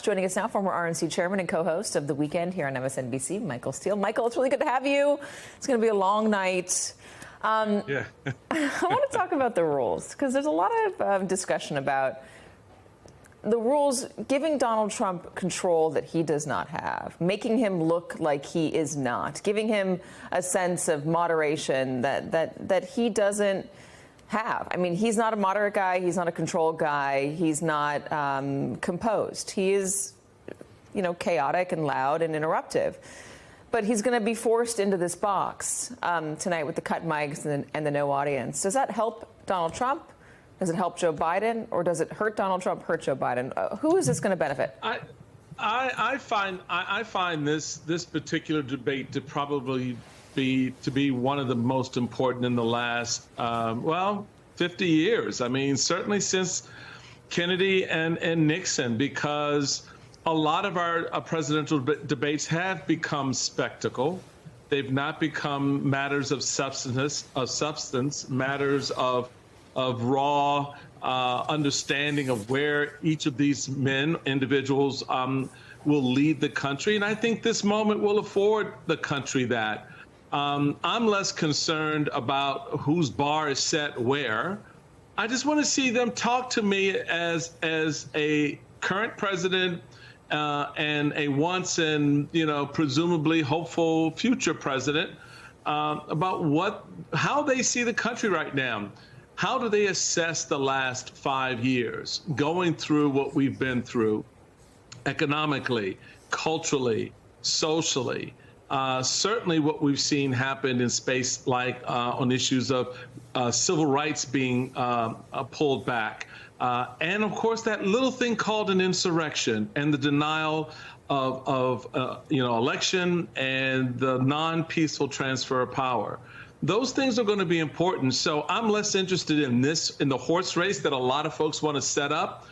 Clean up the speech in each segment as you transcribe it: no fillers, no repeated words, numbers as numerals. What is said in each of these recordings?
Joining us now, former RNC chairman and co-host of The Weekend here on MSNBC, Michael Steele. Michael, it's really good to have you. It's going to be a long night. Yeah. I want to talk about the rules because there's a lot of discussion about the rules giving Donald Trump control that he does not have, making him look like he is not, giving him a sense of moderation that he doesn't have. I mean, he's not a moderate guy. He's not a controlled guy. He's not composed. He is, chaotic and loud and interruptive. But he's going to be forced into this box tonight with the cut mics and the no audience. Does that help Donald Trump? Does it help Joe Biden? Or does it hurt Donald Trump, hurt Joe Biden? Who is this going to benefit? I find this particular debate to probably be one of the most important in the last 50 years. I mean, certainly since Kennedy and Nixon, because a lot of our presidential debates have become spectacle. They've not become matters of substance, matters of raw understanding of where each of these individuals will lead the country. And I think this moment will afford the country that. I'm less concerned about whose bar is set where. I just want to see them talk to me as a current president and a once and presumably hopeful future president about how they see the country right now. How do they assess the last 5 years, going through what we've been through economically, culturally, socially? Certainly what we've seen happen in space, like on issues of civil rights being pulled back. And of course, that little thing called an insurrection and the denial of election and the non-peaceful transfer of power. Those things are going to be important. So I'm less interested in the horse race that a lot of folks want to set up.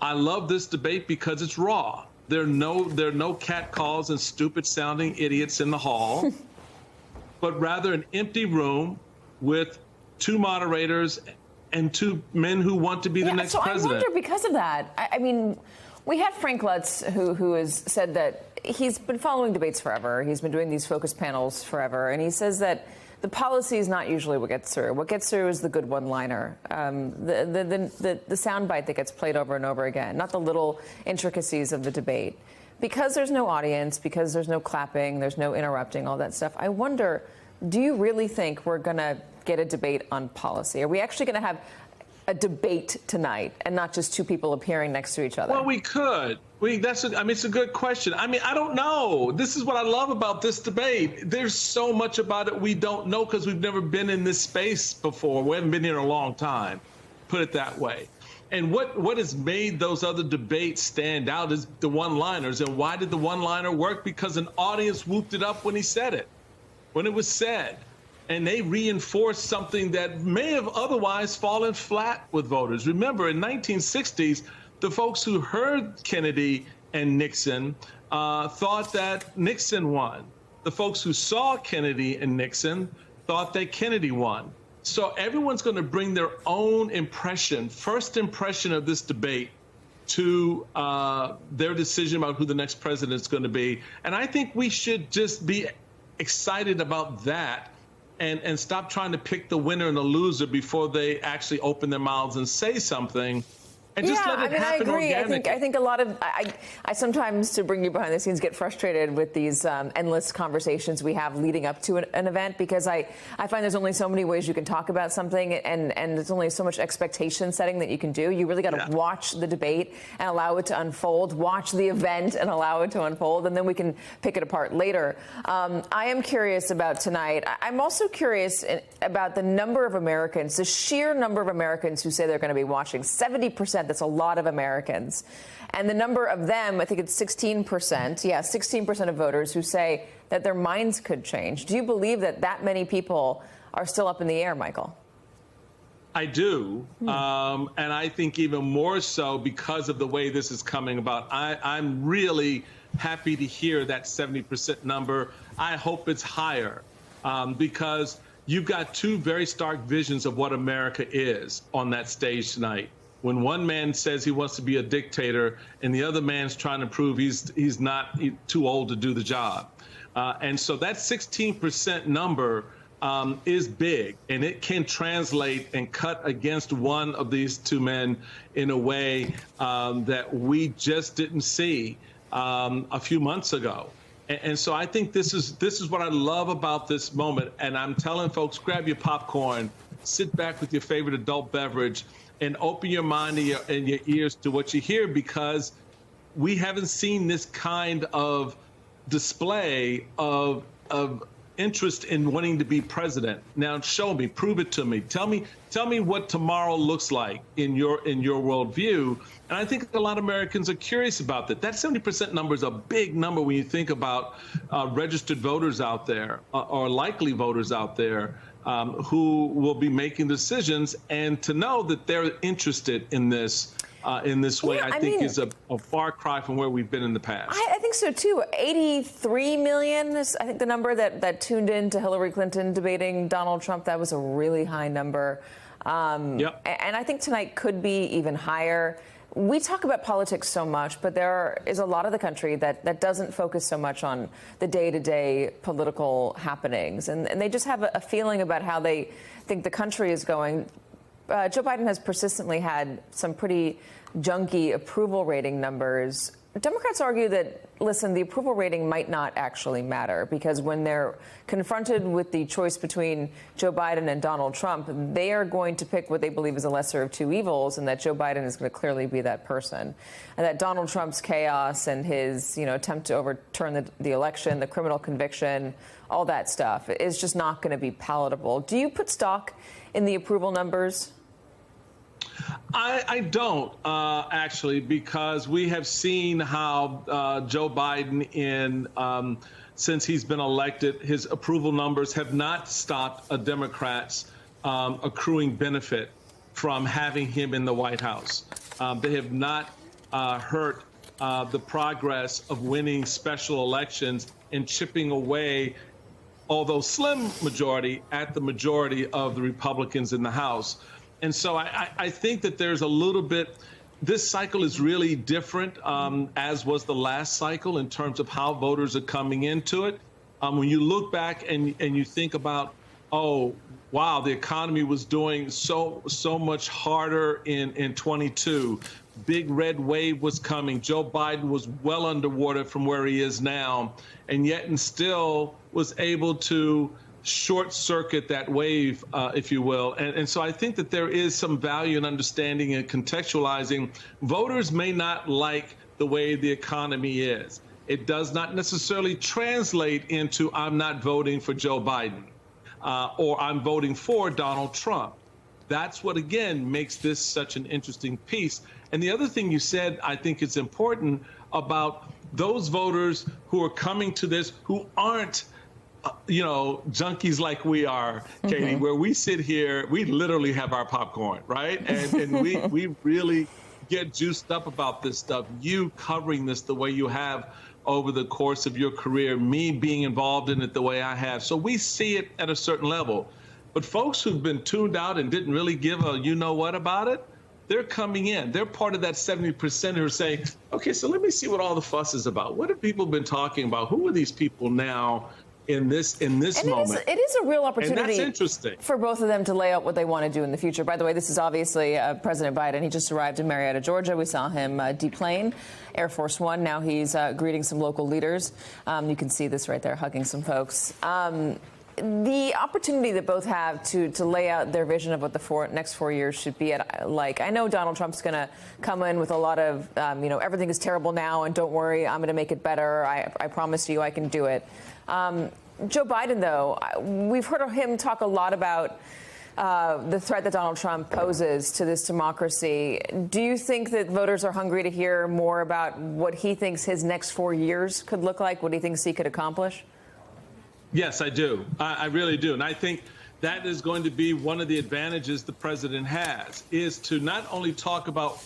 I love this debate because it's raw. There are no catcalls and stupid sounding idiots in the hall, but rather an empty room with two moderators and two men who want to be the next president. I wonder, because of that, I mean, we had Frank Lutz, who has said that he's been following debates forever. He's been doing these focus panels forever. And he says that the policy is not usually what gets through. What gets through is the good one-liner, the soundbite that gets played over and over again, not the little intricacies of the debate. Because there's no audience, because there's no clapping, there's no interrupting, all that stuff, I wonder, do you really think we're going to get a debate on policy? Are we actually going to have a debate tonight and not just two people appearing next to each other? Well, we could. It's a good question. I mean, I don't know. This is what I love about this debate. There's so much about it we don't know because we've never been in this space before. We haven't been here a long time, put it that way. And what has made those other debates stand out is the one-liners. And why did the one-liner work? Because an audience whooped it up when he said it, when it was said. And they reinforced something that may have otherwise fallen flat with voters. Remember, in 1960s, the folks who heard Kennedy and Nixon thought that Nixon won. The folks who saw Kennedy and Nixon thought that Kennedy won. So everyone's going to bring their own impression, first impression of this debate, to their decision about who the next president is going to be. And I think we should just be excited about that. And stop trying to pick the winner and the loser before they actually open their mouths and say something. And just let it happen organically. I think a lot of I sometimes, to bring you behind the scenes, get frustrated with these endless conversations we have leading up to an event, because I find there's only so many ways you can talk about something, and there's only so much expectation setting that you can do. You really got to watch the debate and allow it to unfold, watch the event and allow it to unfold, and then we can pick it apart later. I am curious about tonight. I'm also curious about the number of Americans, the sheer number of Americans who say they're going to be watching. 70%. That's a lot of Americans. And the number of them, I think it's 16%. Yeah, 16% of voters who say that their minds could change. Do you believe that many people are still up in the air, Michael? I do. And I think even more so because of the way this is coming about. I'm really happy to hear that 70% number. I hope it's higher because you've got two very stark visions of what America is on that stage tonight. when one man says he wants to be a dictator and the other man's trying to prove he's not too old to do the job. And so that 16% number is big, and it can translate and cut against one of these two men in a way that we just didn't see a few months ago. And so I think this is what I love about this moment. And I'm telling folks, grab your popcorn, sit back with your favorite adult beverage, and open your mind and your ears to what you hear, because we haven't seen this kind of display of interest in wanting to be president. Now, show me, prove it to me. Tell me what tomorrow looks like in your worldview. And I think a lot of Americans are curious about that. That 70% number is a big number when you think about registered voters out there, or likely voters out there, who will be making decisions, and to know that they're interested in this way, I think is a far cry from where we've been in the past. I think so, too. 83 million is, I think, the number that tuned in to Hillary Clinton debating Donald Trump. That was a really high number. Yep. And I think tonight could be even higher. We talk about politics so much, but there is a lot of the country that doesn't focus so much on the day-to-day political happenings. And they just have a feeling about how they think the country is going. Joe Biden has persistently had some pretty junky approval rating numbers. Democrats argue that, listen, the approval rating might not actually matter, because when they're confronted with the choice between Joe Biden and Donald Trump, they are going to pick what they believe is a lesser of two evils, and that Joe Biden is going to clearly be that person. And that Donald Trump's chaos and his, attempt to overturn the election, the criminal conviction, all that stuff is just not going to be palatable. Do you put stock in the approval numbers? I don't, actually, because we have seen how Joe Biden, since he's been elected, his approval numbers have not stopped Democrats accruing benefit from having him in the White House. They have not hurt the progress of winning special elections and chipping away, although slim majority, at the majority of the Republicans in the House. And so I think that there's a little bit, this cycle is really different, as was the last cycle, in terms of how voters are coming into it. When you look back and you think about, oh, wow, the economy was doing so much harder in 22. Big red wave was coming. Joe Biden was well underwater from where he is now, and yet and still was able to short circuit that wave, if you will. And so I think that there is some value in understanding and contextualizing. Voters may not like the way the economy is. It does not necessarily translate into I'm not voting for Joe Biden or I'm voting for Donald Trump. That's what, again, makes this such an interesting piece. And the other thing you said, I think it's important, about those voters who are coming to this who aren't junkies like we are, Katie, where we sit here, we literally have our popcorn, right? And we really get juiced up about this stuff. You covering this the way you have over the course of your career, me being involved in it the way I have. So we see it at a certain level. But folks who've been tuned out and didn't really give a you-know-what about it, they're coming in. They're part of that 70% who are saying, okay, so let me see what all the fuss is about. What have people been talking about? Who are these people now in this moment? It is a real opportunity, and that's interesting, for both of them to lay out what they want to do in the future. By the way, this is obviously President Biden. He just arrived in Marietta, Georgia. We saw him deplane Air Force One. Now he's greeting some local leaders. You can see this right there, hugging some folks. The opportunity that both have to lay out their vision of what the next 4 years should be like. I know Donald Trump's going to come in with a lot of, everything is terrible now, and don't worry, I'm going to make it better. I promise you I can do it. Joe Biden, though, we've heard him talk a lot about the threat that Donald Trump poses to this democracy. Do you think that voters are hungry to hear more about what he thinks his next 4 years could look like, what he thinks he could accomplish? Yes, I do. I really do. And I think that is going to be one of the advantages the president has, is to not only talk about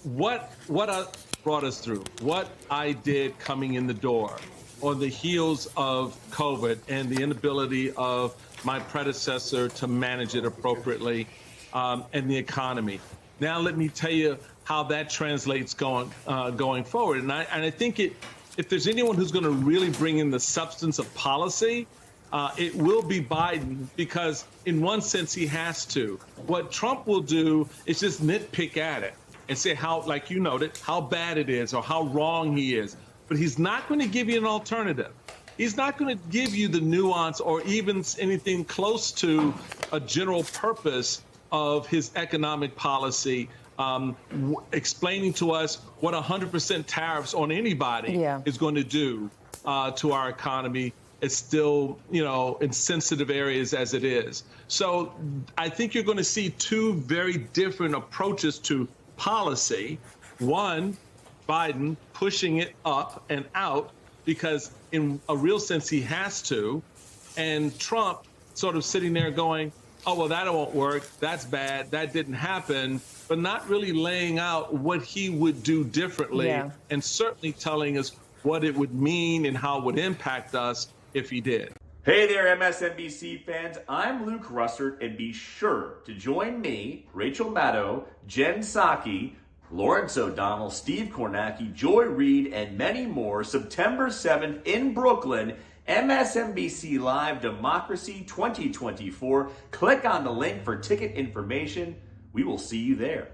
what brought us through, what I did coming in the door on the heels of COVID and the inability of my predecessor to manage it appropriately, and the economy. Now let me tell you how that translates going forward. And I think if there's anyone who's going to really bring in the substance of policy, it will be Biden, because in one sense he has to. What Trump will do is just nitpick at it and say how, like you noted, how bad it is or how wrong he is. But he's not going to give you an alternative. He's not going to give you the nuance or even anything close to a general purpose of his economic policy, explaining to us what 100% tariffs on anybody is going to do to our economy. It's still, in sensitive areas as it is. So I think you're going to see two very different approaches to policy. One, Biden pushing it up and out because in a real sense he has to, and Trump sort of sitting there going, oh, well, that won't work. That's bad. That didn't happen. But not really laying out what he would do differently and certainly telling us what it would mean and how it would impact us if he did. Hey there, MSNBC fans. I'm Luke Russert, and be sure to join me, Rachel Maddow, Jen Psaki, Lawrence O'Donnell, Steve Kornacki, Joy Reid, and many more September 7th in Brooklyn, MSNBC Live Democracy 2024. Click on the link for ticket information. We will see you there.